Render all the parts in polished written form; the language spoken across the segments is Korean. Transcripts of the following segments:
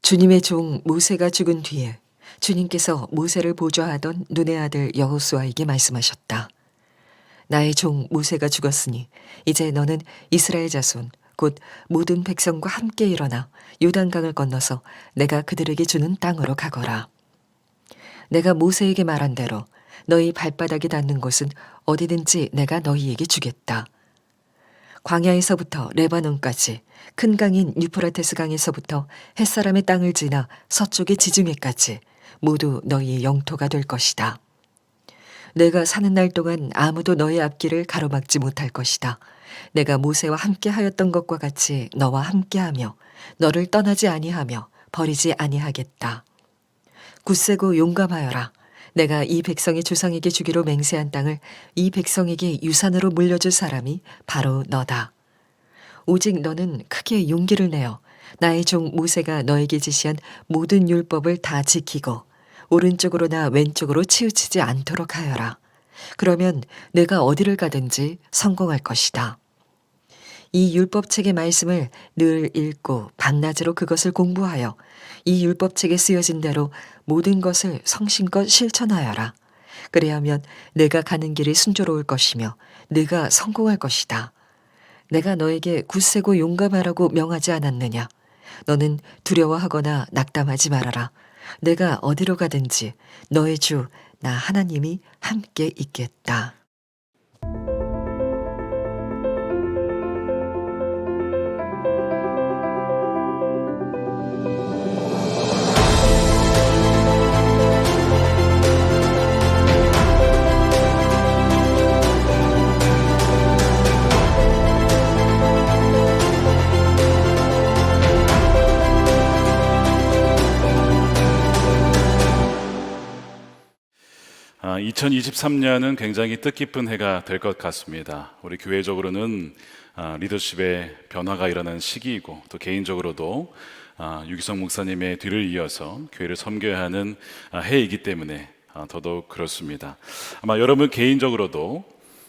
주님의 종 모세가 죽은 뒤에 주님께서 모세를 보좌하던 눈의 아들 여호수아에게 말씀하셨다. 나의 종 모세가 죽었으니 이제 너는 이스라엘 자손 곧 모든 백성과 함께 일어나 요단강을 건너서 내가 그들에게 주는 땅으로 가거라. 내가 모세에게 말한 대로 너희 발바닥이 닿는 곳은 어디든지 내가 너희에게 주겠다. 광야에서부터 레바논까지 큰 강인 유프라테스 강에서부터 햇사람의 땅을 지나 서쪽의 지중해까지 모두 너희의 영토가 될 것이다. 내가 사는 날 동안 아무도 너의 앞길을 가로막지 못할 것이다. 내가 모세와 함께 하였던 것과 같이 너와 함께하며 너를 떠나지 아니하며 버리지 아니하겠다. 굳세고 용감하여라. 내가 이 백성의 조상에게 주기로 맹세한 땅을 이 백성에게 유산으로 물려줄 사람이 바로 너다. 오직 너는 크게 용기를 내어 나의 종 모세가 너에게 지시한 모든 율법을 다 지키고 오른쪽으로나 왼쪽으로 치우치지 않도록 하여라. 그러면 내가 어디를 가든지 성공할 것이다. 이 율법책의 말씀을 늘 읽고 밤낮으로 그것을 공부하여 이 율법책에 쓰여진 대로 모든 것을 성심껏 실천하여라. 그래야면 내가 가는 길이 순조로울 것이며 네가 성공할 것이다. 내가 너에게 굳세고 용감하라고 명하지 않았느냐? 너는 두려워하거나 낙담하지 말아라. 내가 어디로 가든지 너의 주 나 하나님이 함께 있겠다. 아, 2023년은 굉장히 뜻깊은 해가 될 것 같습니다. 우리 교회적으로는 리더십의 변화가 일어나는 시기이고 또 개인적으로도 유기성 목사님의 뒤를 이어서 교회를 섬겨야 하는 해이기 때문에 더더욱 그렇습니다. 아마 여러분 개인적으로도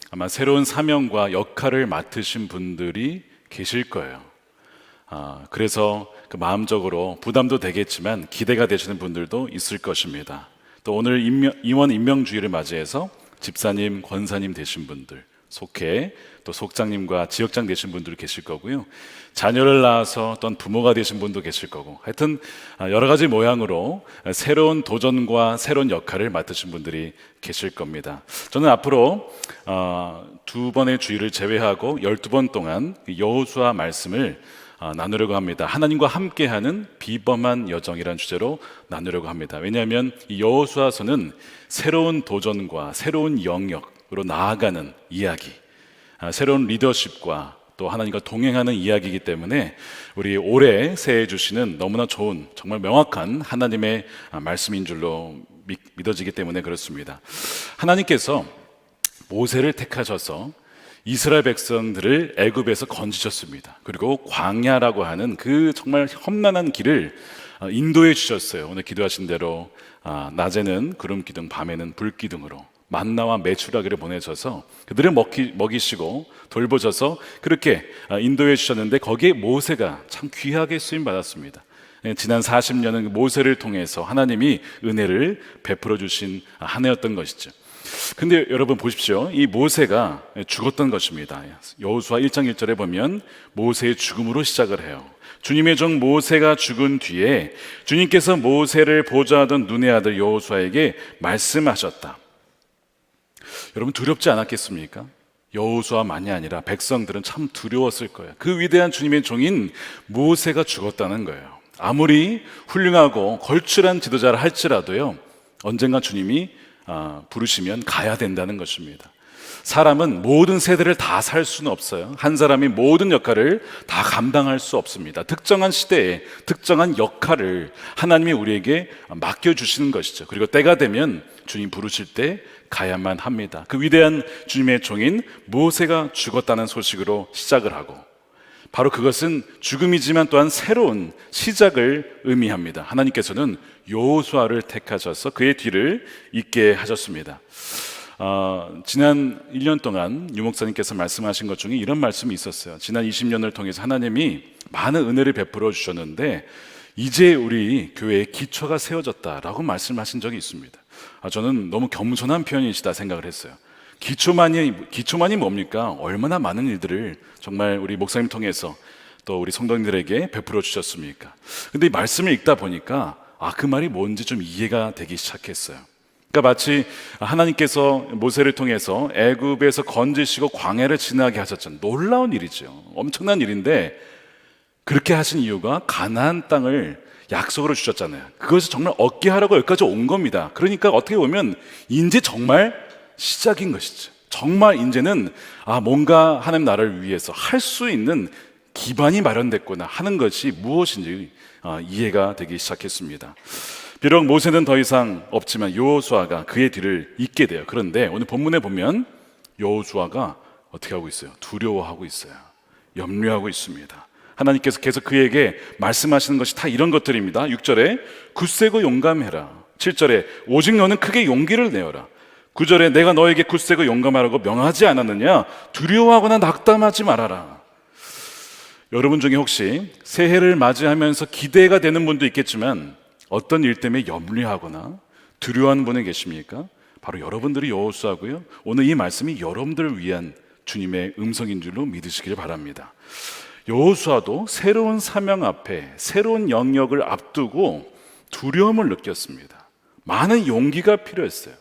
아마 새로운 사명과 역할을 맡으신 분들이 계실 거예요. 그래서 그 마음적으로 부담도 되겠지만 기대가 되시는 분들도 있을 것입니다. 또 오늘 임원 임명주의를 맞이해서 집사님, 권사님 되신 분들, 속해 또 속장님과 지역장 되신 분들 계실 거고요. 자녀를 낳아서 또한 부모가 되신 분도 계실 거고, 하여튼 여러 가지 모양으로 새로운 도전과 새로운 역할을 맡으신 분들이 계실 겁니다. 저는 앞으로 두 번의 주일을 제외하고 12번 동안 여호수아 말씀을 나누려고 합니다. 하나님과 함께하는 비범한 여정이라는 주제로 나누려고 합니다. 왜냐하면 이 여호수아서는 새로운 도전과 새로운 영역으로 나아가는 이야기, 새로운 리더십과 또 하나님과 동행하는 이야기이기 때문에 우리 올해 새해 주시는 너무나 좋은 정말 명확한 하나님의 말씀인 줄로 믿어지기 때문에 그렇습니다. 하나님께서 모세를 택하셔서 이스라엘 백성들을 애굽에서 건지셨습니다. 그리고 광야라고 하는 그 정말 험난한 길을 인도해 주셨어요. 오늘 기도하신 대로 낮에는 구름 기둥, 밤에는 불 기둥으로 만나와 메추라기를 보내셔서 그들을 먹이시고 돌보셔서 그렇게 인도해 주셨는데 거기에 모세가 참 귀하게 쓰임 받았습니다. 지난 40년은 모세를 통해서 하나님이 은혜를 베풀어 주신 한 해였던 것이죠. 근데 여러분 보십시오. 이 모세가 죽었던 것입니다. 여호수아 1장 1절에 보면 모세의 죽음으로 시작을 해요. 주님의 종 모세가 죽은 뒤에 주님께서 모세를 보좌하던 눈의 아들 여호수아에게 말씀하셨다. 여러분 두렵지 않았겠습니까? 여호수아만이 아니라 백성들은 참 두려웠을 거예요. 그 위대한 주님의 종인 모세가 죽었다는 거예요. 아무리 훌륭하고 걸출한 지도자를 할지라도요, 언젠가 주님이 부르시면 가야 된다는 것입니다. 사람은 모든 세대를 다 살 수는 없어요. 한 사람이 모든 역할을 다 감당할 수 없습니다. 특정한 시대에 특정한 역할을 하나님이 우리에게 맡겨주시는 것이죠. 그리고 때가 되면 주님 부르실 때 가야만 합니다. 그 위대한 주님의 종인 모세가 죽었다는 소식으로 시작을 하고, 바로 그것은 죽음이지만 또한 새로운 시작을 의미합니다. 하나님께서는 여호수아를 택하셔서 그의 뒤를 잇게 하셨습니다. 지난 1년 동안 유 목사님께서 말씀하신 것 중에 이런 말씀이 있었어요. 지난 20년을 통해서 하나님이 많은 은혜를 베풀어 주셨는데 이제 우리 교회의 기초가 세워졌다라고 말씀하신 적이 있습니다. 저는 너무 겸손한 표현이시다 생각을 했어요. 기초만이 뭡니까? 얼마나 많은 일들을 정말 우리 목사님 통해서 또 우리 성도님들에게 베풀어 주셨습니까? 근데 이 말씀을 읽다 보니까 그 말이 뭔지 좀 이해가 되기 시작했어요. 그러니까 마치 하나님께서 모세를 통해서 애굽에서 건지시고 광야를 지나게 하셨잖아요. 놀라운 일이죠. 엄청난 일인데 그렇게 하신 이유가 가나안 땅을 약속으로 주셨잖아요. 그것을 정말 얻게 하라고 여기까지 온 겁니다. 그러니까 어떻게 보면 이제 정말 시작인 것이죠. 정말 이제는 뭔가 하나님 나라를 위해서 할 수 있는 기반이 마련됐구나 하는 것이 무엇인지 이해가 되기 시작했습니다. 비록 모세는 더 이상 없지만 여호수아가 그의 뒤를 잇게 돼요. 그런데 오늘 본문에 보면 여호수아가 어떻게 하고 있어요? 두려워하고 있어요. 염려하고 있습니다. 하나님께서 계속 그에게 말씀하시는 것이 다 이런 것들입니다. 6절에 굳세고 용감해라. 7절에 오직 너는 크게 용기를 내어라. 9절에 내가 너에게 굳세고 용감하라고 명하지 않았느냐? 두려워하거나 낙담하지 말아라. 여러분 중에 혹시 새해를 맞이하면서 기대가 되는 분도 있겠지만 어떤 일 때문에 염려하거나 두려워하는 분이 계십니까? 바로 여러분들이 여호수아고요. 오늘 이 말씀이 여러분들을 위한 주님의 음성인 줄로 믿으시길 바랍니다. 여호수아도 새로운 사명 앞에 새로운 영역을 앞두고 두려움을 느꼈습니다. 많은 용기가 필요했어요.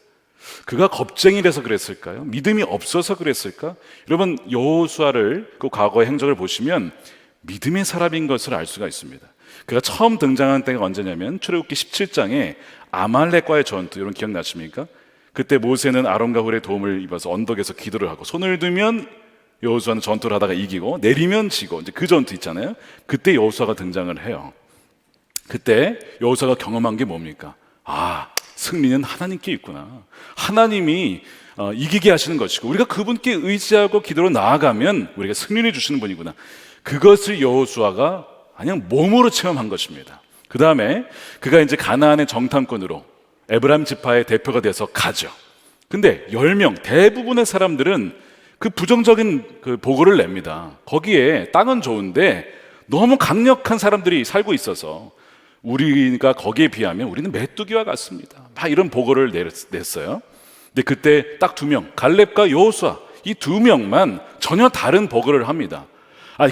그가 겁쟁이라서 그랬을까요? 믿음이 없어서 그랬을까? 여러분 여호수아를 그 과거의 행적을 보시면 믿음의 사람인 것을 알 수가 있습니다. 그가 처음 등장한 때가 언제냐면 출애굽기 17장에 아말렉과의 전투, 여러분 기억나십니까? 그때 모세는 아론과 훌의 도움을 입어서 언덕에서 기도를 하고 손을 들면 여호수아는 전투를 하다가 이기고 내리면 지고 이제 그 전투 있잖아요. 그때 여호수아가 등장을 해요. 그때 여호수아가 경험한 게 뭡니까? 승리는 하나님께 있구나. 하나님이 이기게 하시는 것이고 우리가 그분께 의지하고 기도로 나아가면 우리가 승리를 주시는 분이구나. 그것을 여호수아가 그냥 몸으로 체험한 것입니다. 그 다음에 그가 이제 가나안의 정탐꾼으로 에브라임 지파의 대표가 돼서 가죠. 근데 10명 대부분의 사람들은 그 부정적인 그 보고를 냅니다. 거기에 땅은 좋은데 너무 강력한 사람들이 살고 있어서 우리가 거기에 비하면 우리는 메뚜기와 같습니다. 막 이런 보고를 냈어요. 근데 그때 딱 2명, 갈렙과 여호수아 이 2명만 전혀 다른 보고를 합니다.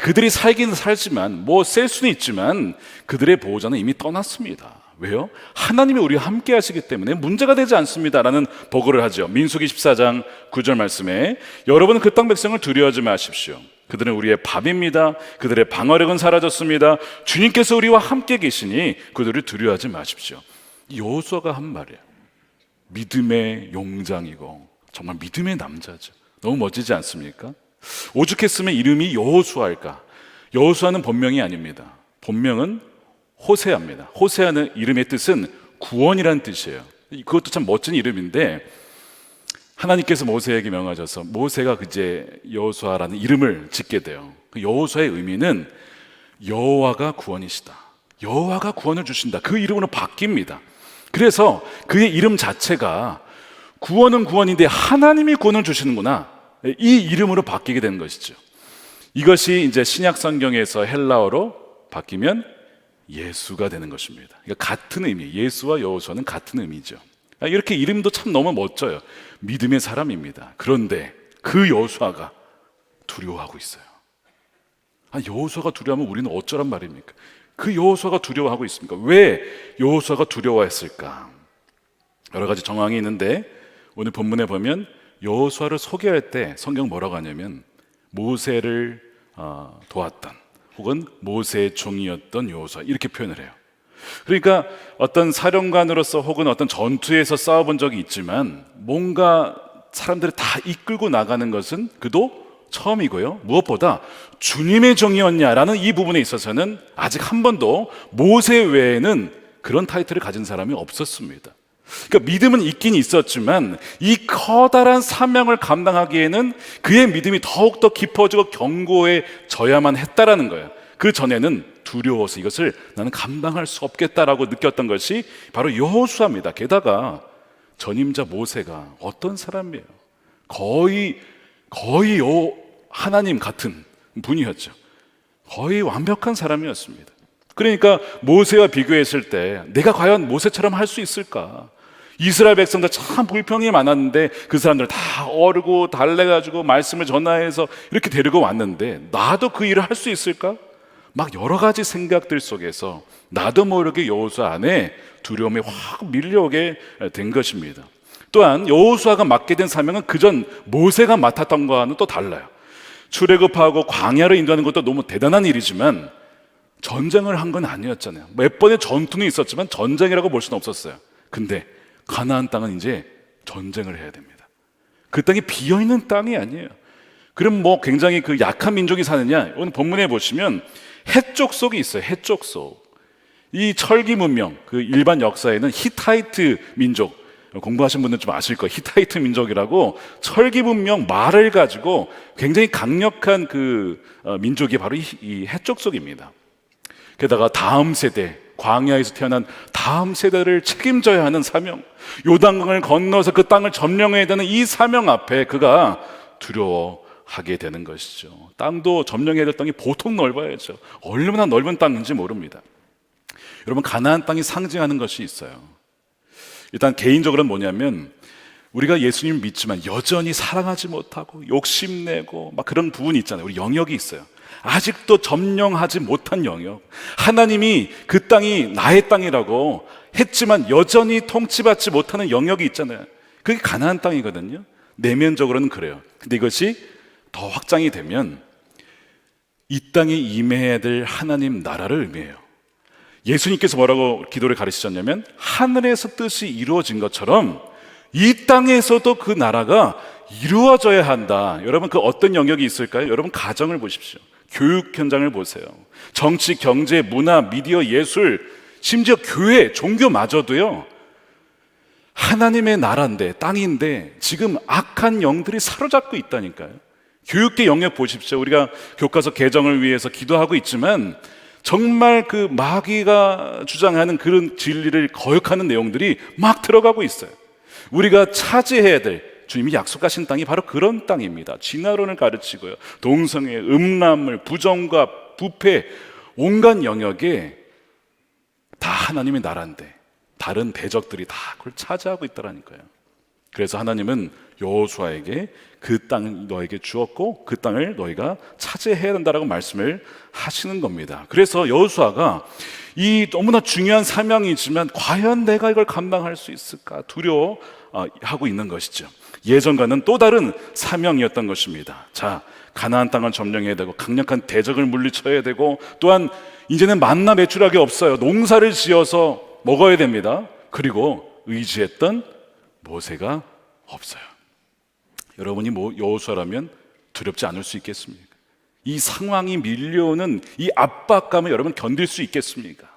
그들이 살기는 살지만 셀 수는 있지만 그들의 보호자는 이미 떠났습니다. 왜요? 하나님이 우리와 함께 하시기 때문에 문제가 되지 않습니다 라는 보고를 하죠. 민수기 14장 9절 말씀에 여러분은 그 땅 백성을 두려워하지 마십시오. 그들은 우리의 밥입니다. 그들의 방어력은 사라졌습니다. 주님께서 우리와 함께 계시니 그들을 두려워하지 마십시오. 여호수아가 한 말이에요. 믿음의 용장이고 정말 믿음의 남자죠. 너무 멋지지 않습니까? 오죽했으면 이름이 여호수아일까? 여호수아는 본명이 아닙니다. 본명은 호세아입니다. 호세아는 이름의 뜻은 구원이라는 뜻이에요. 그것도 참 멋진 이름인데 하나님께서 모세에게 명하셔서 모세가 그제 여호수아라는 이름을 짓게 돼요. 여호수아의 의미는 여호와가 구원이시다. 여호와가 구원을 주신다. 그 이름으로 바뀝니다. 그래서 그의 이름 자체가 구원은 구원인데 하나님이 구원을 주시는구나. 이 이름으로 바뀌게 되는 것이죠. 이것이 이제 신약 성경에서 헬라어로 바뀌면 예수가 되는 것입니다. 그러니까 같은 의미, 예수와 여호수아는 같은 의미죠. 이렇게 이름도 참 너무 멋져요. 믿음의 사람입니다. 그런데 그 여호수아가 두려워하고 있어요. 여호수아가 두려워하면 우리는 어쩌란 말입니까? 그 여호수아가 두려워하고 있습니까? 왜 여호수아가 두려워했을까? 여러 가지 정황이 있는데 오늘 본문에 보면 여호수아를 소개할 때 성경 뭐라고 하냐면 모세를 도왔던 혹은 모세의 종이었던 여호수아 이렇게 표현을 해요. 그러니까 어떤 사령관으로서 혹은 어떤 전투에서 싸워본 적이 있지만 뭔가 사람들을 다 이끌고 나가는 것은 그도 처음이고요. 무엇보다 주님의 종이었냐라는 이 부분에 있어서는 아직 한 번도 모세 외에는 그런 타이틀을 가진 사람이 없었습니다. 그러니까 믿음은 있긴 있었지만 이 커다란 사명을 감당하기에는 그의 믿음이 더욱더 깊어지고 견고해져야만 했다라는 거예요. 그 전에는 두려워서 이것을 나는 감당할 수 없겠다라고 느꼈던 것이 바로 여호수아입니다. 게다가 전임자 모세가 어떤 사람이에요? 거의 하나님 같은 분이었죠. 거의 완벽한 사람이었습니다. 그러니까 모세와 비교했을 때 내가 과연 모세처럼 할 수 있을까? 이스라엘 백성들 참 불평이 많았는데 그 사람들 다 어르고 달래가지고 말씀을 전하해서 이렇게 데리고 왔는데 나도 그 일을 할 수 있을까? 막 여러 가지 생각들 속에서 나도 모르게 여호수아 안에 두려움이 확 밀려오게 된 것입니다. 또한 여호수아가 맡게 된 사명은 그전 모세가 맡았던 거와는 또 달라요. 출애굽하고 광야를 인도하는 것도 너무 대단한 일이지만 전쟁을 한 건 아니었잖아요. 몇 번의 전투는 있었지만 전쟁이라고 볼 수는 없었어요. 근데 가나안 땅은 이제 전쟁을 해야 됩니다. 그 땅이 비어있는 땅이 아니에요. 그럼 뭐 굉장히 그 약한 민족이 사느냐? 오늘 본문에 보시면 해쪽 속이 있어요. 해쪽 속. 이 철기 문명, 그 일반 역사에는 히타이트 민족, 공부하신 분들 좀 아실 거예요. 히타이트 민족이라고 철기 문명 말을 가지고 굉장히 강력한 그 민족이 바로 이 해쪽 속입니다. 게다가 다음 세대, 광야에서 태어난 다음 세대를 책임져야 하는 사명, 요단강을 건너서 그 땅을 점령해야 되는 이 사명 앞에 그가 두려워하게 되는 것이죠. 땅도 점령해야 될 땅이 보통 넓어야죠. 얼마나 넓은 땅인지 모릅니다. 여러분, 가나안 땅이 상징하는 것이 있어요. 일단 개인적으로는 뭐냐면 우리가 예수님 믿지만 여전히 사랑하지 못하고 욕심내고 막 그런 부분이 있잖아요. 우리 영역이 있어요. 아직도 점령하지 못한 영역, 하나님이 그 땅이 나의 땅이라고 했지만 여전히 통치받지 못하는 영역이 있잖아요. 그게 가나안 땅이거든요. 내면적으로는 그래요. 근데 이것이 더 확장이 되면 이 땅에 임해야 될 하나님 나라를 의미해요. 예수님께서 뭐라고 기도를 가르치셨냐면 하늘에서 뜻이 이루어진 것처럼 이 땅에서도 그 나라가 이루어져야 한다. 여러분, 그 어떤 영역이 있을까요? 여러분, 가정을 보십시오. 교육 현장을 보세요. 정치, 경제, 문화, 미디어, 예술, 심지어 교회, 종교마저도요, 하나님의 나라인데, 땅인데 지금 악한 영들이 사로잡고 있다니까요. 교육계 영역 보십시오. 우리가 교과서 개정을 위해서 기도하고 있지만 정말 그 마귀가 주장하는 그런 진리를 거역하는 내용들이 막 들어가고 있어요. 우리가 차지해야 될 주님이 약속하신 땅이 바로 그런 땅입니다. 진화론을 가르치고요, 동성애, 음란물, 부정과 부패, 온갖 영역에 다 하나님의 나라인데 다른 대적들이 다 그걸 차지하고 있다라니까요. 그래서 하나님은 여호수아에게 그 땅을 너에게 주었고 그 땅을 너희가 차지해야 된다라고 말씀을 하시는 겁니다. 그래서 여호수아가 이 너무나 중요한 사명이지만 과연 내가 이걸 감당할 수 있을까 두려워하고 있는 것이죠. 예전과는 또 다른 사명이었던 것입니다. 자, 가나안 땅을 점령해야 되고 강력한 대적을 물리쳐야 되고 또한 이제는 만나 매출하기 없어요. 농사를 지어서 먹어야 됩니다. 그리고 의지했던 모세가 없어요. 여러분이 여호수아라면 두렵지 않을 수 있겠습니까? 이 상황이 밀려오는 이 압박감을 여러분 견딜 수 있겠습니까?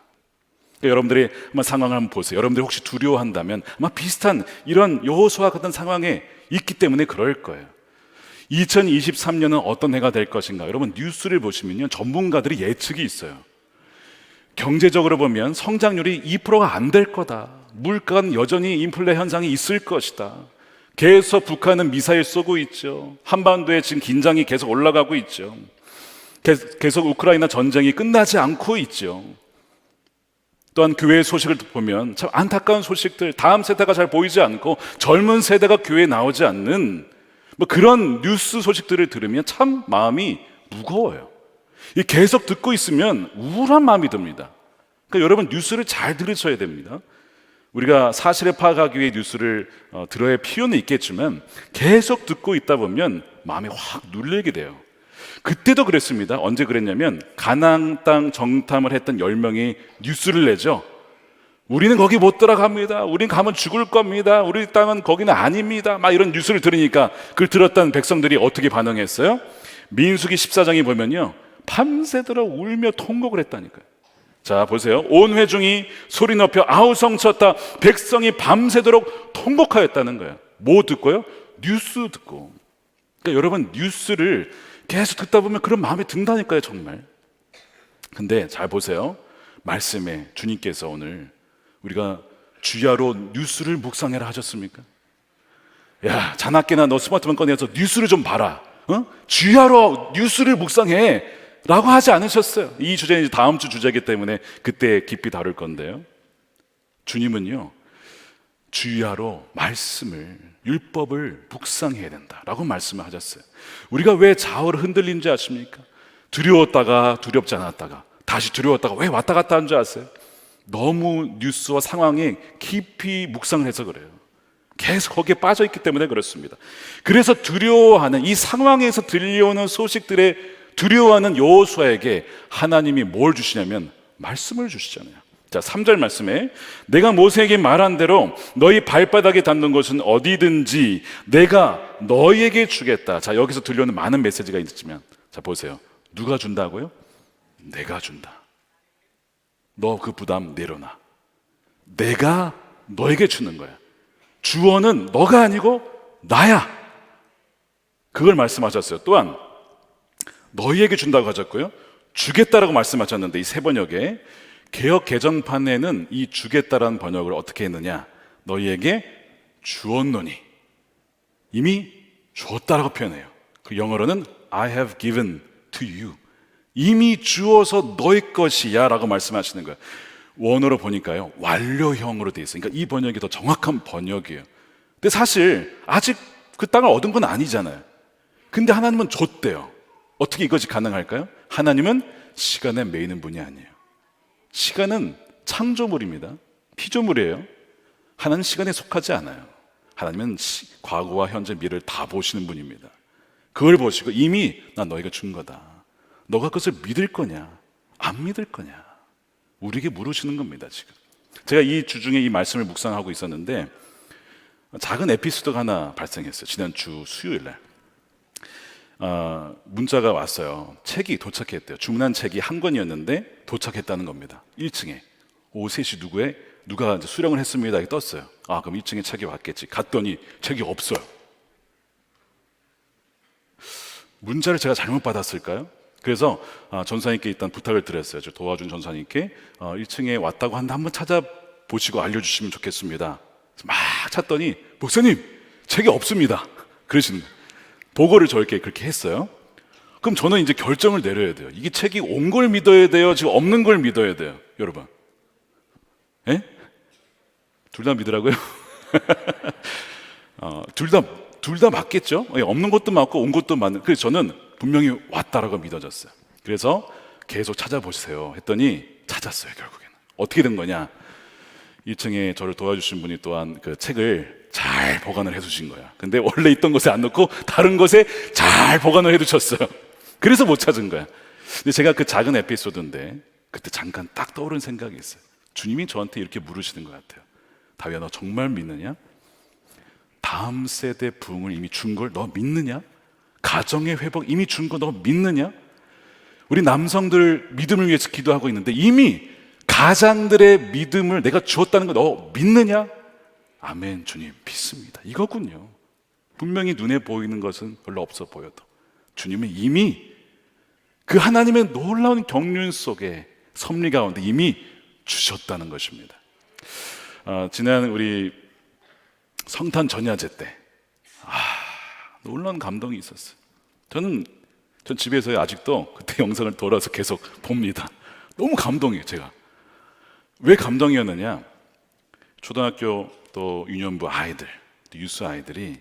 여러분들의 한번 상황을 한번 보세요. 여러분들이 혹시 두려워한다면 아마 비슷한 이런 여호수아 같은 상황에 있기 때문에 그럴 거예요. 2023년은 어떤 해가 될 것인가? 여러분, 뉴스를 보시면요, 전문가들이 예측이 있어요. 경제적으로 보면 성장률이 2%가 안 될 거다. 물가는 여전히 인플레 현상이 있을 것이다. 계속 북한은 미사일 쏘고 있죠. 한반도에 지금 긴장이 계속 올라가고 있죠. 계속 우크라이나 전쟁이 끝나지 않고 있죠. 또한 교회 소식을 보면 참 안타까운 소식들, 다음 세대가 잘 보이지 않고 젊은 세대가 교회에 나오지 않는 뭐 그런 뉴스 소식들을 들으면 참 마음이 무거워요. 계속 듣고 있으면 우울한 마음이 듭니다. 그러니까 여러분, 뉴스를 잘 들으셔야 됩니다. 우리가 사실을 파악하기 위해 뉴스를 들어야 할 필요는 있겠지만 계속 듣고 있다 보면 마음이 확 눌리게 돼요. 그때도 그랬습니다. 언제 그랬냐면 가나안 땅 정탐을 했던 10명이 뉴스를 내죠. 우리는 거기 못 들어갑니다. 우린 가면 죽을 겁니다. 우리 땅은 거기는 아닙니다. 막 이런 뉴스를 들으니까 그걸 들었던 백성들이 어떻게 반응했어요? 민수기 14장에 보면요, 밤새도록 울며 통곡을 했다니까요. 자, 보세요. 온 회중이 소리 높여 아우성 쳤다. 백성이 밤새도록 통곡하였다는 거예요. 뭐 듣고요? 뉴스 듣고. 그러니까 여러분, 뉴스를 계속 듣다 보면 그런 마음이 든다니까요, 정말. 근데 잘 보세요. 말씀에 주님께서 오늘 우리가 주야로 뉴스를 묵상해라 하셨습니까? 야, 자나깨나 너 스마트폰 꺼내서 뉴스를 좀 봐라. 주야로 뉴스를 묵상해. 라고 하지 않으셨어요. 이 주제는 이제 다음 주 주제이기 때문에 그때 깊이 다룰 건데요. 주님은요, 주야로 말씀을, 율법을 묵상해야 된다라고 말씀을 하셨어요. 우리가 왜 좌우로 흔들린지 아십니까? 두려웠다가 두렵지 않았다가 다시 두려웠다가 왜 왔다 갔다 하는 줄 아세요? 너무 뉴스와 상황에 깊이 묵상을 해서 그래요. 계속 거기에 빠져 있기 때문에 그렇습니다. 그래서 두려워하는 이 상황에서 들려오는 소식들에 두려워하는 여호수아에게 하나님이 뭘 주시냐면 말씀을 주시잖아요. 자, 3절 말씀에 내가 모세에게 말한 대로 너희 발바닥에 닿는 것은 어디든지 내가 너희에게 주겠다. 자, 여기서 들려오는 많은 메시지가 있지만, 자, 보세요. 누가 준다고요? 내가 준다. 너 그 부담 내려놔. 내가 너에게 주는 거야. 주어는 너가 아니고 나야. 그걸 말씀하셨어요. 또한 너희에게 준다고 하셨고요, 주겠다라고 말씀하셨는데 이 세 번역에 개역 개정판에는 이 주겠다라는 번역을 어떻게 했느냐, 너희에게 주었노니, 이미 주었다라고 표현해요. 그 영어로는 I have given to you, 이미 주어서 너희 것이야 라고 말씀하시는 거예요. 원어로 보니까요, 완료형으로 되어 있어요. 그러니까 이 번역이 더 정확한 번역이에요. 근데 사실 아직 그 땅을 얻은 건 아니잖아요. 근데 하나님은 줬대요. 어떻게 이것이 가능할까요? 하나님은 시간에 매이는 분이 아니에요. 시간은 창조물입니다. 피조물이에요. 하나님은 시간에 속하지 않아요. 하나님은 과거와 현재, 미래를 다 보시는 분입니다. 그걸 보시고 이미 난 너희가 준 거다. 너가 그것을 믿을 거냐, 안 믿을 거냐, 우리에게 물으시는 겁니다. 지금 제가 이 주 중에 이 말씀을 묵상하고 있었는데 작은 에피소드가 하나 발생했어요. 지난주 수요일날 문자가 왔어요. 책이 도착했대요. 주문한 책이 한 권이었는데 도착했다는 겁니다. 1층에 오후 3시 누가 이제 수령을 했습니다. 이렇게 떴어요. 아, 그럼 1층에 책이 왔겠지. 갔더니 책이 없어요. 문자를 제가 잘못 받았을까요? 그래서 전사님께 일단 부탁을 드렸어요. 저 도와준 전사님께 1층에 왔다고 하는데 한번 찾아보시고 알려주시면 좋겠습니다. 막 찾더니 목사님, 책이 없습니다. 그러시는 거예요. 보고를 저에게 그렇게 했어요. 그럼 저는 이제 결정을 내려야 돼요. 이게 책이 온 걸 믿어야 돼요, 지금 없는 걸 믿어야 돼요, 여러분? 예? 둘 다 믿으라고요? 둘 다 맞겠죠? 없는 것도 맞고 온 것도 맞는. 그래서 저는 분명히 왔다라고 믿어졌어요. 그래서 계속 찾아보세요 했더니 찾았어요. 결국에는 어떻게 된 거냐, 1층에 저를 도와주신 분이 또한 그 책을 잘 보관을 해두신 거야. 근데 원래 있던 곳에 안 넣고 다른 곳에 잘 보관을 해두셨어요. 그래서 못 찾은 거야. 근데 제가 그 작은 에피소드인데 그때 잠깐 딱 떠오른 생각이 있어요. 주님이 저한테 이렇게 물으시는 것 같아요. 다윗아, 너 정말 믿느냐? 다음 세대 부흥을 이미 준 걸 너 믿느냐? 가정의 회복 이미 준 거 너 믿느냐? 우리 남성들 믿음을 위해서 기도하고 있는데 이미 가장들의 믿음을 내가 주었다는 거 너 믿느냐? 아멘, 주님 믿습니다. 이거군요. 분명히 눈에 보이는 것은 별로 없어 보여도 주님은 이미 그 하나님의 놀라운 경륜 속에 섭리 가운데 이미 주셨다는 것입니다. 지난 우리 성탄 전야제 때 놀라운 감동이 있었어요. 전 집에서 아직도 그때 영상을 돌아서 계속 봅니다. 너무 감동이에요. 제가 왜 감동이었느냐, 초등학교 또 유년부 아이들, 또 유스 아이들이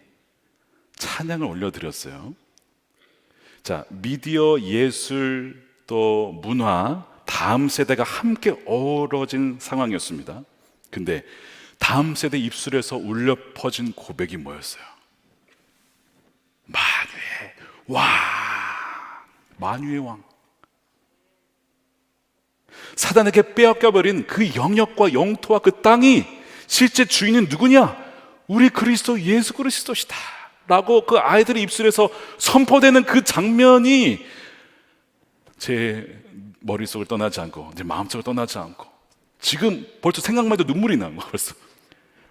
찬양을 올려드렸어요. 자, 미디어, 예술, 또 문화, 다음 세대가 함께 어우러진 상황이었습니다. 근데 다음 세대 입술에서 울려 퍼진 고백이 뭐였어요? 만유의 왕, 만유의 왕. 사단에게 빼앗겨버린 그 영역과 영토와 그 땅이 실제 주인은 누구냐? 우리 그리스도 예수 그리스도시다 라고 그 아이들의 입술에서 선포되는 그 장면이 제 머릿속을 떠나지 않고 제 마음속을 떠나지 않고 지금 벌써 생각만 해도 눈물이 나는 거예요. 벌써.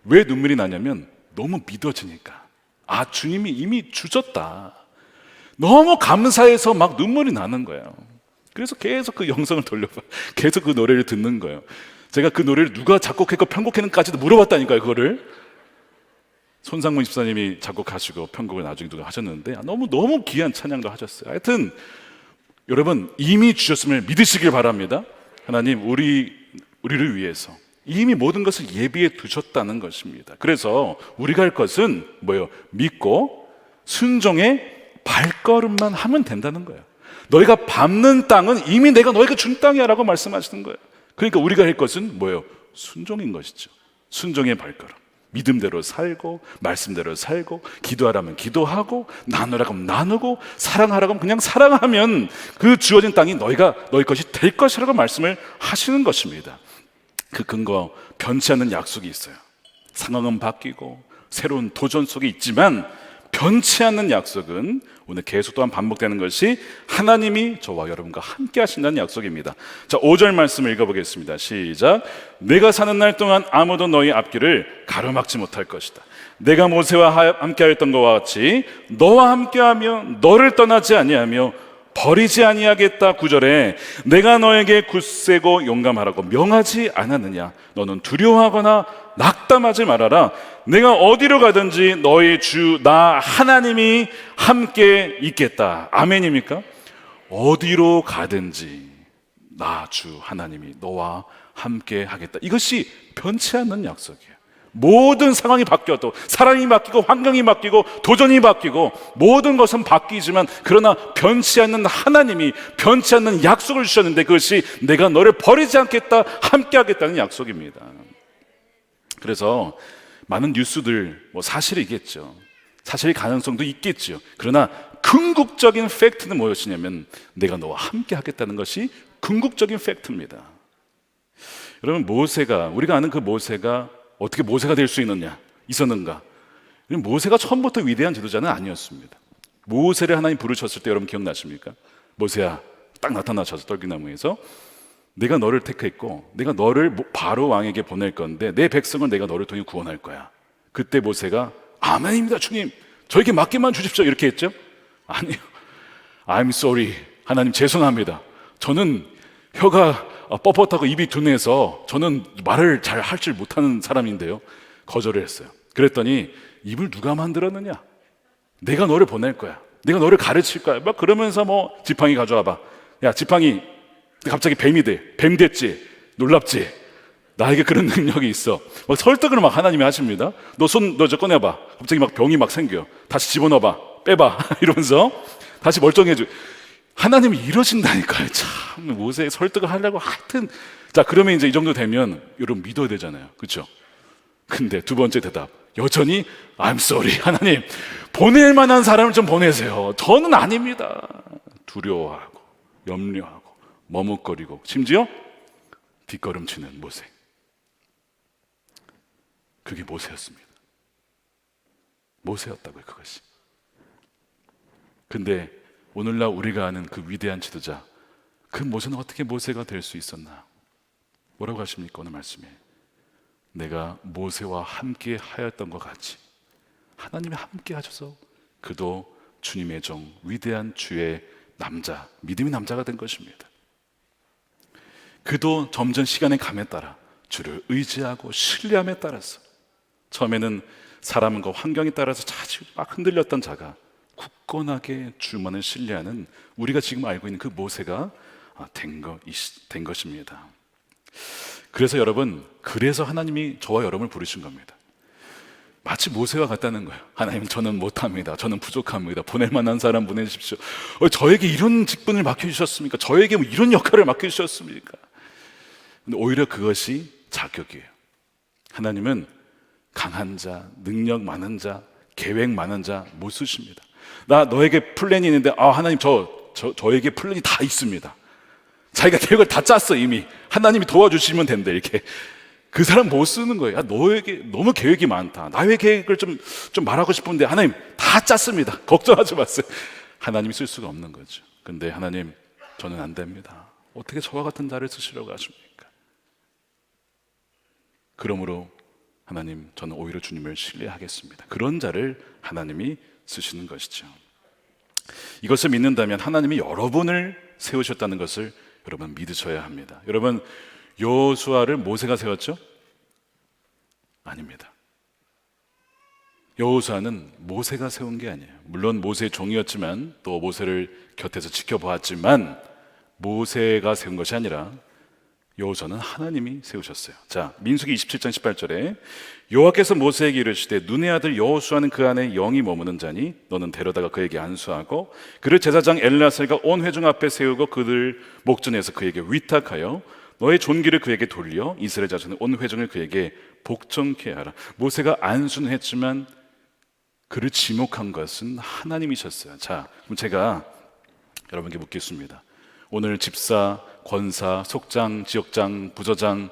왜 눈물이 나냐면 너무 믿어지니까. 주님이 이미 주셨다. 너무 감사해서 막 눈물이 나는 거예요. 그래서 계속 그 영상을 돌려봐. 계속 그 노래를 듣는 거예요. 제가 그 노래를 누가 작곡했고 편곡했는지까지도 물어봤다니까요. 그거를 손상문 집사님이 작곡하시고 편곡을 나중에 누가 하셨는데 너무 귀한 찬양도 하셨어요. 하여튼 여러분 이미 주셨음을 믿으시길 바랍니다. 하나님 우리를 위해서 이미 모든 것을 예비해 두셨다는 것입니다. 그래서 우리가 할 것은 뭐예요? 믿고 순종의 발걸음만 하면 된다는 거예요. 너희가 밟는 땅은 이미 내가 너희가 준 땅이야 라고 말씀하시는 거예요. 그러니까 우리가 할 것은 뭐예요? 순종인 것이죠. 순종의 발걸음. 믿음대로 살고 말씀대로 살고 기도하라면 기도하고 나누라고 하면 나누고 사랑하라고 하면 그냥 사랑하면 그 주어진 땅이 너희 것이 될 것이라고 말씀을 하시는 것입니다. 그 근거 변치 않는 약속이 있어요. 상황은 바뀌고 새로운 도전 속에 있지만 변치 않는 약속은 오늘 계속 또한 반복되는 것이 하나님이 저와 여러분과 함께 하신다는 약속입니다. 자, 5절 말씀을 읽어보겠습니다. 시작. 내가 사는 날 동안 아무도 너희 앞길을 가로막지 못할 것이다. 내가 모세와 함께 하였던 것과 같이 너와 함께하며 너를 떠나지 아니하며 버리지 아니하겠다. 9절에 내가 너에게 굳세고 용감하라고 명하지 않았느냐. 너는 두려워하거나 낙담하지 말아라. 내가 어디로 가든지 너희 주 나 하나님이 함께 있겠다. 아멘입니까? 어디로 가든지 나 주 하나님이 너와 함께 하겠다. 이것이 변치 않는 약속이에요. 모든 상황이 바뀌어도 사람이 바뀌고 환경이 바뀌고 도전이 바뀌고 모든 것은 바뀌지만 그러나 변치 않는 하나님이 변치 않는 약속을 주셨는데 그것이 내가 너를 버리지 않겠다 함께 하겠다는 약속입니다. 그래서 많은 뉴스들 사실이겠죠. 사실의 가능성도 있겠죠. 그러나 궁극적인 팩트는 무엇이냐면 내가 너와 함께 하겠다는 것이 궁극적인 팩트입니다. 여러분 우리가 아는 그 모세가 어떻게 모세가 될 수 있었는가? 모세가 처음부터 위대한 지도자는 아니었습니다. 모세를 하나님 부르셨을 때 여러분 기억나십니까? 모세야 딱 나타나셔서 떨기나무에서 내가 너를 택했고 내가 너를 바로 왕에게 보낼 건데 내 백성을 내가 너를 통해 구원할 거야. 그때 모세가 아멘입니다 주님 저에게 맡기만 주십시오 이렇게 했죠? 아니요. I'm sorry 하나님 죄송합니다. 저는 혀가 뻣뻣하고 입이 둔해서 저는 말을 잘 할 줄 못하는 사람인데요. 거절을 했어요. 그랬더니 입을 누가 만들었느냐? 내가 너를 보낼 거야. 내가 너를 가르칠 거야. 막 그러면서 지팡이 가져와봐. 야 지팡이 갑자기 뱀이 돼. 뱀 됐지? 놀랍지? 나에게 그런 능력이 있어. 막 설득을 막 하나님이 하십니다. 너 저 꺼내봐. 갑자기 막 병이 막 생겨. 다시 집어넣어봐. 빼봐. 이러면서 다시 멀쩡해져. 하나님이 이러신다니까요. 참 모세의 설득을 하려고 하여튼 자 그러면 이제 이 정도 되면 여러분 믿어야 되잖아요. 그렇죠? 근데 두 번째 대답 여전히 I'm sorry 하나님 보낼 만한 사람을 좀 보내세요. 저는 아닙니다. 두려워하고 염려하고 머뭇거리고 심지어 뒷걸음치는 모세. 그게 모세였습니다. 모세였다고요 그것이. 근데 오늘날 우리가 아는 그 위대한 지도자 그 모세는 어떻게 모세가 될 수 있었나? 뭐라고 하십니까 오늘 말씀에? 내가 모세와 함께 하였던 것 같이 하나님이 함께 하셔서 그도 주님의 종 위대한 주의 남자 믿음의 남자가 된 것입니다. 그도 점점 시간의 감에 따라 주를 의지하고 신뢰함에 따라서 처음에는 사람과 환경에 따라서 자주 막 흔들렸던 자가 굳건하게 주만을 신뢰하는 우리가 지금 알고 있는 그 모세가 된 것입니다. 그래서 여러분 그래서 하나님이 저와 여러분을 부르신 겁니다. 마치 모세와 같다는 거예요. 하나님 저는 못합니다. 저는 부족합니다. 보낼 만한 사람 보내주십시오. 저에게 이런 직분을 맡겨주셨습니까? 저에게 이런 역할을 맡겨주셨습니까? 근데 오히려 그것이 자격이에요. 하나님은 강한 자, 능력 많은 자, 계획 많은 자 못 쓰십니다. 나 너에게 플랜이 있는데 하나님 저에게 플랜이 다 있습니다. 자기가 계획을 다 짰어 이미. 하나님이 도와주시면 된다 이렇게. 그 사람 못 쓰는 거예요. 너에게 너무 계획이 많다. 나의 계획을 좀 말하고 싶은데 하나님 다 짰습니다. 걱정하지 마세요. 하나님이 쓸 수가 없는 거죠. 근데 하나님 저는 안 됩니다. 어떻게 저와 같은 자를 쓰시려고 하십니까? 그러므로 하나님 저는 오히려 주님을 신뢰하겠습니다. 그런 자를 하나님이 쓰시는 것이죠. 이것을 믿는다면 하나님이 여러분을 세우셨다는 것을 여러분 믿으셔야 합니다. 여러분 여호수아를 모세가 세웠죠? 아닙니다. 여호수아는 모세가 세운 게 아니에요. 물론 모세의 종이었지만 또 모세를 곁에서 지켜보았지만 모세가 세운 것이 아니라 여호수아는 하나님이 세우셨어요. 자, 민수기 27장 18절에 여호와께서 모세에게 이르시되 눈의 아들 여호수아는 그 안에 영이 머무는 자니 너는 데려다가 그에게 안수하고 그를 제사장 엘르야살과 온 회중 앞에 세우고 그들 목전에서 그에게 위탁하여 너의 존귀를 그에게 돌려 이스라엘 자손의 온 회중을 그에게 복종케 하라. 모세가 안수는 했지만 그를 지목한 것은 하나님이셨어요. 자, 그럼 제가 여러분께 묻겠습니다. 오늘 집사, 권사, 속장, 지역장, 부서장,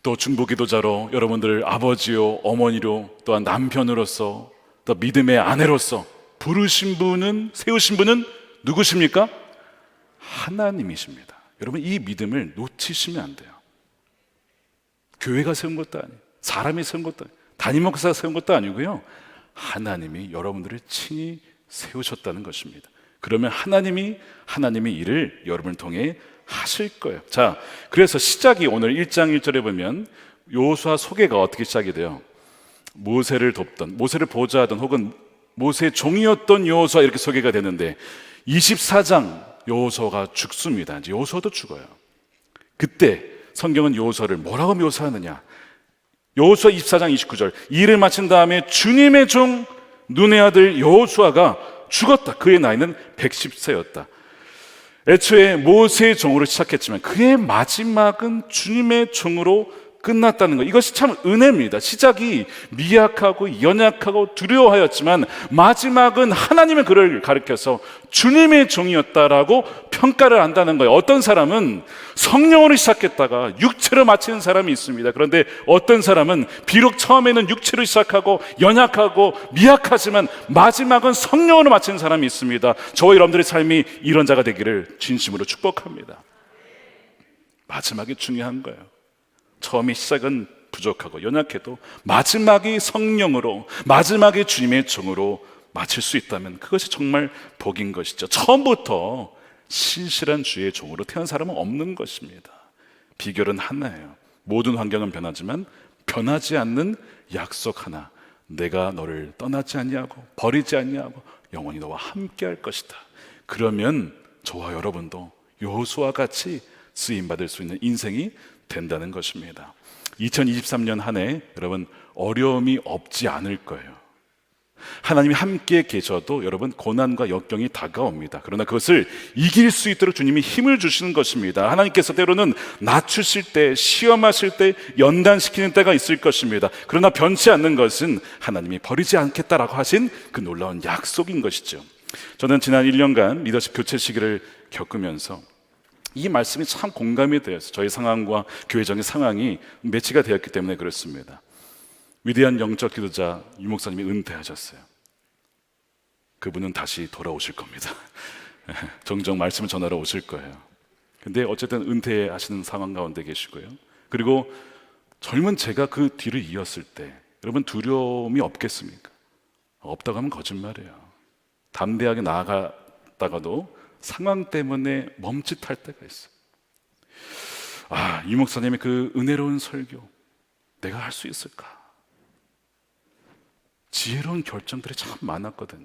또 중보기도자로 여러분들 아버지요, 어머니로, 또한 남편으로서, 또 믿음의 아내로서 부르신 분은, 세우신 분은 누구십니까? 하나님이십니다. 여러분, 이 믿음을 놓치시면 안 돼요. 교회가 세운 것도 아니에요. 사람이 세운 것도 아니에요. 담임 목사가 세운 것도 아니고요. 하나님이 여러분들을 친히 세우셨다는 것입니다. 그러면 하나님이 일을 여러분을 통해 하실 거예요. 자, 그래서 시작이 오늘 1장 1절에 보면 여호수아 소개가 어떻게 시작이 돼요? 모세를 돕던, 모세를 보좌하던 혹은 모세의 종이었던 여호수아 이렇게 소개가 되는데 24장 여호수아가 죽습니다. 이제 여호수아도 죽어요. 그때 성경은 여호수아를 뭐라고 묘사하느냐? 여호수아 24장 29절 이 일을 마친 다음에 주님의 종 눈의 아들 여호수아가 죽었다. 그의 나이는 110세였다. 애초에 모세의 종으로 시작했지만 그의 마지막은 주님의 종으로 끝났다는 것. 이것이 참 은혜입니다. 시작이 미약하고 연약하고 두려워하였지만 마지막은 하나님의 그를 가리켜서 주님의 종이었다라고 평가를 한다는 거예요. 어떤 사람은 성령으로 시작했다가 육체로 마치는 사람이 있습니다. 그런데 어떤 사람은 비록 처음에는 육체로 시작하고 연약하고 미약하지만 마지막은 성령으로 마치는 사람이 있습니다. 저와 여러분들의 삶이 이런 자가 되기를 진심으로 축복합니다. 마지막이 중요한 거예요. 처음이 시작은 부족하고 연약해도 마지막이 성령으로, 마지막이 주님의 종으로 마칠 수 있다면 그것이 정말 복인 것이죠. 처음부터 신실한 주의 종으로 태어난 사람은 없는 것입니다. 비결은 하나예요. 모든 환경은 변하지만 변하지 않는 약속 하나. 내가 너를 떠나지 아니하고 버리지 아니하고 영원히 너와 함께 할 것이다. 그러면 저와 여러분도 여호수아와 같이 쓰임받을 수 있는 인생이 된다는 것입니다. 2023년 한 해 여러분 어려움이 없지 않을 거예요. 하나님이 함께 계셔도 여러분 고난과 역경이 다가옵니다. 그러나 그것을 이길 수 있도록 주님이 힘을 주시는 것입니다. 하나님께서 때로는 낮추실 때, 시험하실 때, 연단시키는 때가 있을 것입니다. 그러나 변치 않는 것은 하나님이 버리지 않겠다라고 하신 그 놀라운 약속인 것이죠. 저는 지난 1년간 리더십 교체 시기를 겪으면서 이 말씀이 참 공감이 되어서 저희 상황과 교회적인 상황이 매치가 되었기 때문에 그렇습니다. 위대한 영적 기도자 유 목사님이 은퇴하셨어요. 그분은 다시 돌아오실 겁니다. 종종 말씀을 전하러 오실 거예요. 근데 어쨌든 은퇴하시는 상황 가운데 계시고요. 그리고 젊은 제가 그 뒤를 이었을 때 여러분 두려움이 없겠습니까? 없다고 하면 거짓말이에요. 담대하게 나아가다가도 상황 때문에 멈칫할 때가 있어요. 유 목사님의 그 은혜로운 설교 내가 할 수 있을까? 지혜로운 결정들이 참 많았거든요.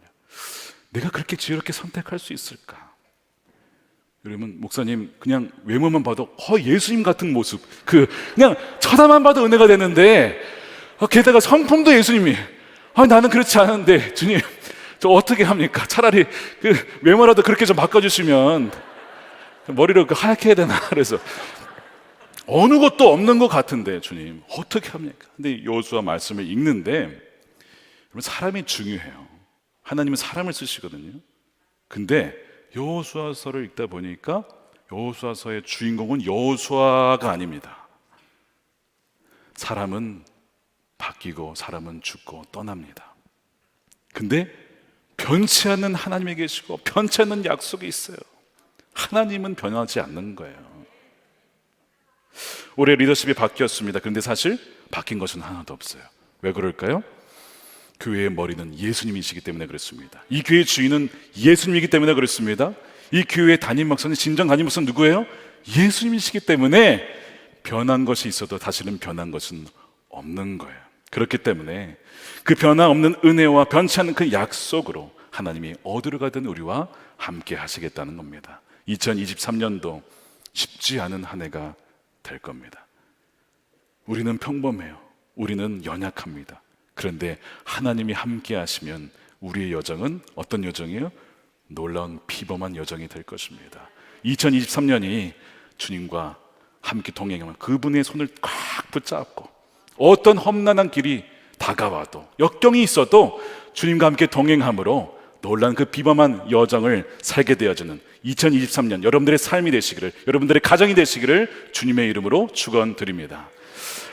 내가 그렇게 지혜롭게 선택할 수 있을까? 여러분 목사님 그냥 외모만 봐도 예수님 같은 모습, 그냥 쳐다만 봐도 은혜가 되는데 게다가 성품도 예수님이 나는 그렇지 않은데 주님 저 어떻게 합니까? 차라리 그 외모라도 그렇게 좀 바꿔주시면 머리를 하얗게 해야 되나? 그래서 어느 것도 없는 것 같은데 주님 어떻게 합니까? 근데 여호수아 말씀을 읽는데 여러분 사람이 중요해요. 하나님은 사람을 쓰시거든요. 근데 여호수아서를 읽다 보니까 여호수아서의 주인공은 여호수아가 아닙니다. 사람은 바뀌고 사람은 죽고 떠납니다. 근데 변치 않는 하나님이 계시고 변치 않는 약속이 있어요. 하나님은 변하지 않는 거예요. 올해 리더십이 바뀌었습니다. 그런데 사실 바뀐 것은 하나도 없어요. 왜 그럴까요? 교회의 머리는 예수님이시기 때문에 그렇습니다. 이 교회의 주인은 예수님이기 때문에 그렇습니다. 이 교회의 담임 목사는 진정 담임 목사는 누구예요? 예수님이시기 때문에 변한 것이 있어도 다시는 변한 것은 없는 거예요. 그렇기 때문에 그 변함없는 은혜와 변치 않는 그 약속으로 하나님이 어디로 가든 우리와 함께 하시겠다는 겁니다. 2023년도 쉽지 않은 한 해가 될 겁니다. 우리는 평범해요. 우리는 연약합니다. 그런데 하나님이 함께 하시면 우리의 여정은 어떤 여정이에요? 놀라운 비범한 여정이 될 것입니다. 2023년이 주님과 함께 동행하면 그분의 손을 꽉 붙잡고 어떤 험난한 길이 다가와도 역경이 있어도 주님과 함께 동행함으로 놀란 그 비범한 여정을 살게 되어지는 2023년 여러분들의 삶이 되시기를, 여러분들의 가정이 되시기를 주님의 이름으로 축원드립니다.